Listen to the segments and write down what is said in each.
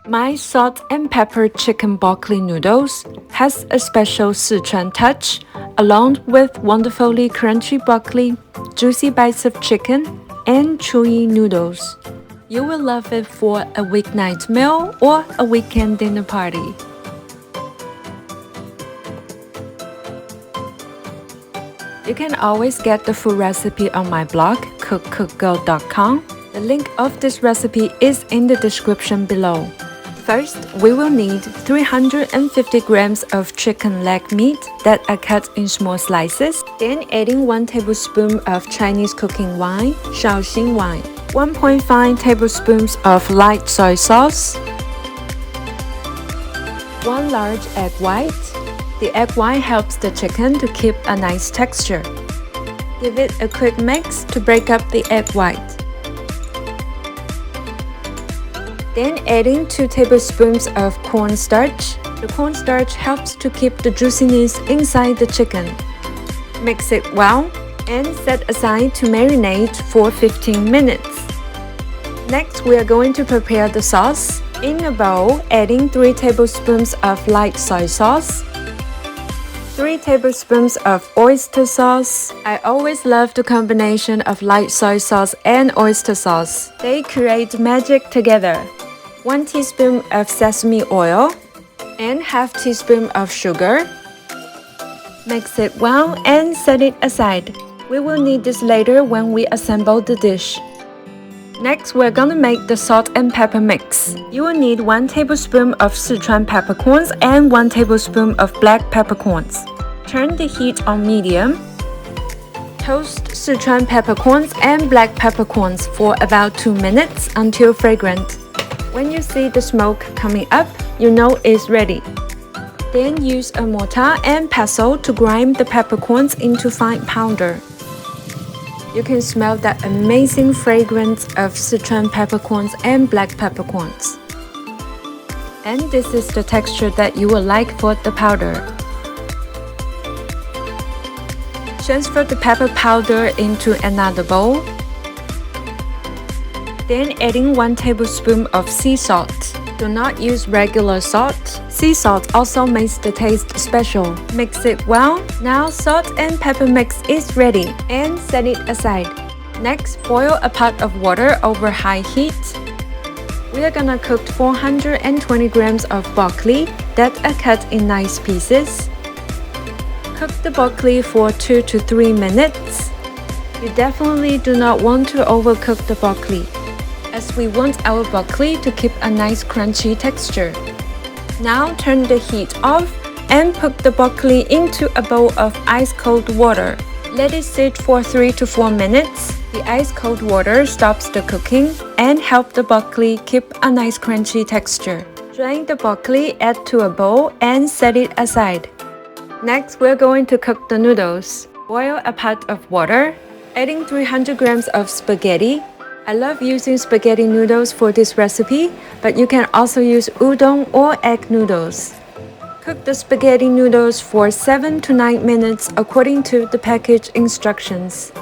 My salt and pepper chicken broccoli noodles has a special Sichuan touch, along with wonderfully crunchy broccoli, juicy bites of chicken, and chewy noodles. You will love it for a weeknight meal or a weekend dinner party. You can always get the full recipe on my blog, cookcookgo.com. The link of this recipe is in the description below. First, we will need 350 grams of chicken leg meat that are cut in small slices. Then adding 1 tablespoon of Chinese cooking wine, 绍兴 wine, 1.5 tablespoons of light soy sauce, 1 large egg white. The egg white helps the chicken to keep a nice texture. Give it a quick mix to break up the egg white. Then adding 2 tablespoons of cornstarch. The cornstarch helps to keep the juiciness inside the chicken. Mix it well and set aside to marinate for 15 minutes. Next, we are going to prepare the sauce. In a bowl, adding 3 tablespoons of light soy sauce, 3 tablespoons of oyster sauce. I always love the combination of light soy sauce and oyster sauce. They create magic together. 1 teaspoon of sesame oil and half teaspoon of sugar. Mix it well and set it aside. We will need this later when we assemble the dish. Next, we're gonna make the salt and pepper mix. You will need 1 tablespoon of Sichuan peppercorns and 1 tablespoon of black peppercorns. Turn the heat on medium. Toast Sichuan peppercorns and black peppercorns for about 2 minutes until fragrant. When you see the smoke coming up, you know it's ready. Then use a mortar and pestle to grind the peppercorns into fine powder. You can smell that amazing fragrance of Sichuan peppercorns and black peppercorns. And this is the texture that you will like for the powder. Transfer the pepper powder into another bowl. Then adding 1 tablespoon of sea salt. Do not use regular salt. Sea salt also makes the taste special. Mix it well. Now salt and pepper mix is ready and set it aside. Next, boil a pot of water over high heat. We are gonna cook 420 grams of broccoli that are cut in nice pieces. Cook the broccoli for 2 to 3 minutes. You definitely do not want to overcook the broccoli, as we want our broccoli to keep a nice crunchy texture. Now turn the heat off and put the broccoli into a bowl of ice-cold water. Let it sit for 3 to 4 minutes. The ice-cold water stops the cooking and helps the broccoli keep a nice crunchy texture. Drain the broccoli, add to a bowl, and set it aside. Next, we're going to cook the noodles. Boil a pot of water, adding 300 grams of spaghetti. I love using spaghetti noodles for this recipe, but you can also use udon or egg noodles. Cook the spaghetti noodles for 7 to 9 minutes according to the package instructions.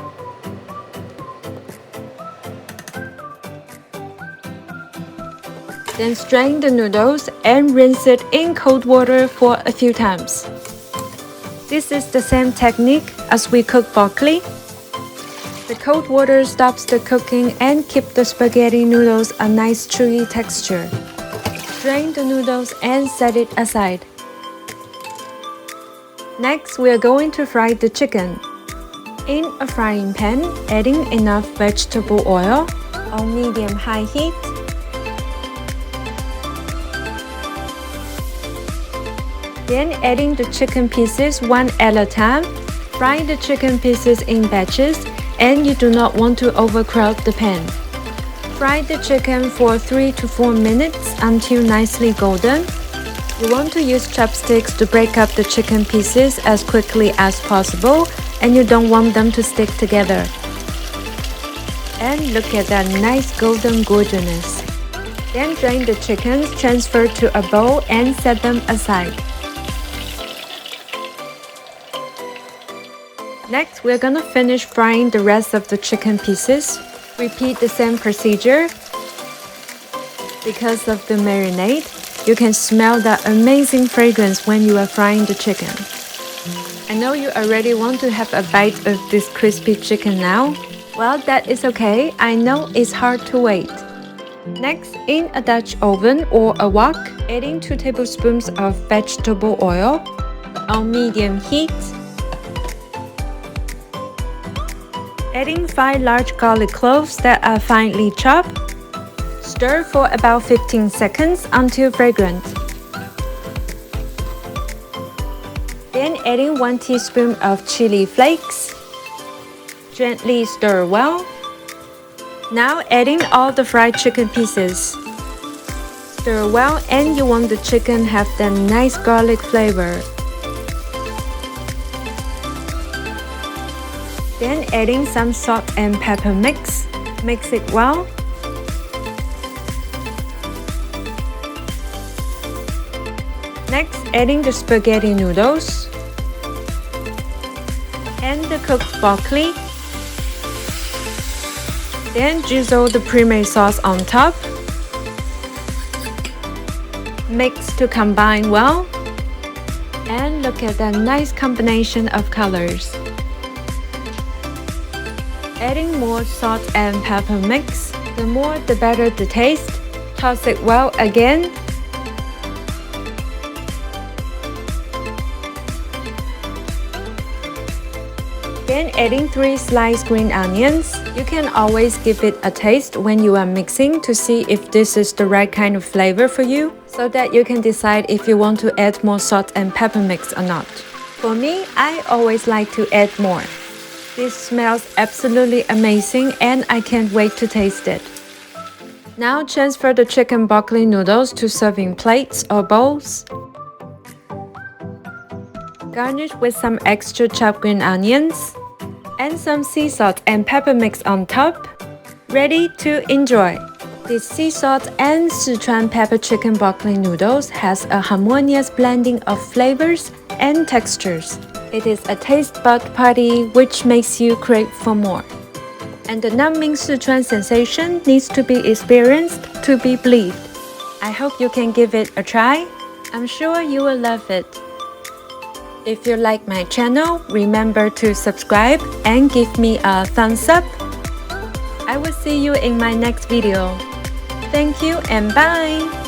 Then strain the noodles and rinse it in cold water for a few times. This is the same technique as we cook broccoli. The cold water stops the cooking and keeps the spaghetti noodles a nice chewy texture. Drain the noodles and set it aside. Next, we are going to fry the chicken. In a frying pan, adding enough vegetable oil on medium-high heat. Then adding the chicken pieces one at a time. Fry the chicken pieces in batches, and you do not want to overcrowd the pan. Fry the chicken for 3 to 4 minutes until nicely golden. You want to use chopsticks to break up the chicken pieces as quickly as possible, and you don't want them to stick together. And look at that nice golden gorgeousness. Then drain the chickens, transfer to a bowl, and set them aside. Next, we're gonna finish frying the rest of the chicken pieces. Repeat the same procedure. Because of the marinade, you can smell that amazing fragrance when you are frying the chicken. I know you already want to have a bite of this crispy chicken now. Well, that is okay. I know it's hard to wait. Next, in a Dutch oven or a wok, adding 2 tablespoons of vegetable oil on medium heat. Adding 5 large garlic cloves that are finely chopped. Stir for about 15 seconds until fragrant. Then adding 1 teaspoon of chili flakes. Gently stir well. Now adding all the fried chicken pieces. Stir well, and you want the chicken have that nice garlic flavor. Then adding some salt and pepper mix. Mix it well. Next, adding the spaghetti noodles and the cooked broccoli. Then drizzle the pre-made sauce on top. Mix to combine well. And look at that nice combination of colors. Adding more salt and pepper mix. The more the better the taste. Toss it well again. Then adding 3 sliced green onions. You can always give it a taste when you are mixing to see if this is the right kind of flavor for you, so that you can decide if you want to add more salt and pepper mix or not. For me, I always like to add more. This smells absolutely amazing and I can't wait to taste it. Now transfer the chicken broccoli noodles to serving plates or bowls. Garnish with some extra chopped green onions and some sea salt and pepper mix on top. Ready to enjoy! This sea salt and Sichuan pepper chicken broccoli noodles has a harmonious blending of flavors and textures. It is a taste bud party which makes you crave for more. And the numbing Sichuan sensation needs to be experienced to be believed. I hope you can give it a try. I'm sure you will love it. If you like my channel, remember to subscribe and give me a thumbs up. I will see you in my next video. Thank you and bye!